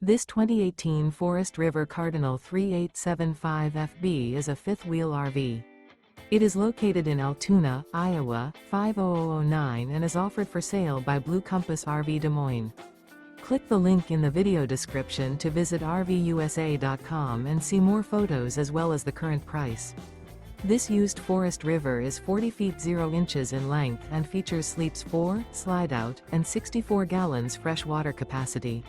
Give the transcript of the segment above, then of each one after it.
This 2018 Forest River Cardinal 3875FB is a fifth-wheel RV. It is located in Altoona, Iowa, 50009 and is offered for sale by Blue Compass RV Des Moines. Click the link in the video description to visit RVUSA.com and see more photos as well as the current price. This used Forest River is 40 feet 0 inches in length and features sleeps 4, Slideout, and 64 gallons fresh water capacity.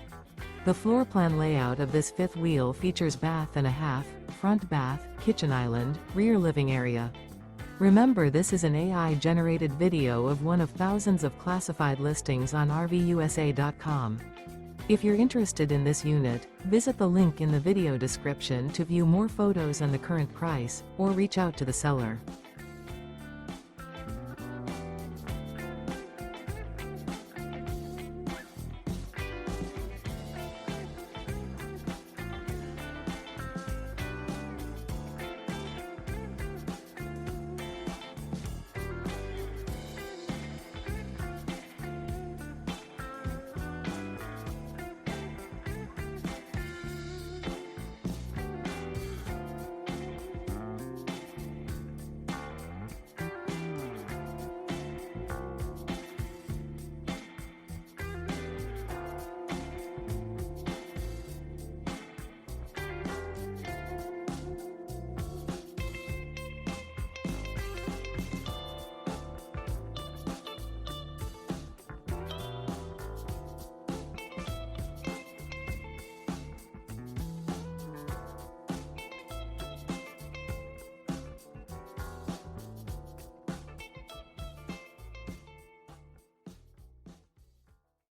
The floor plan layout of this fifth wheel features bath and a half, front bath, kitchen island, rear living area. Remember, this is an AI-generated video of one of thousands of classified listings on RVUSA.com. If you're interested in this unit, visit the link in the video description to view more photos and the current price, or reach out to the seller.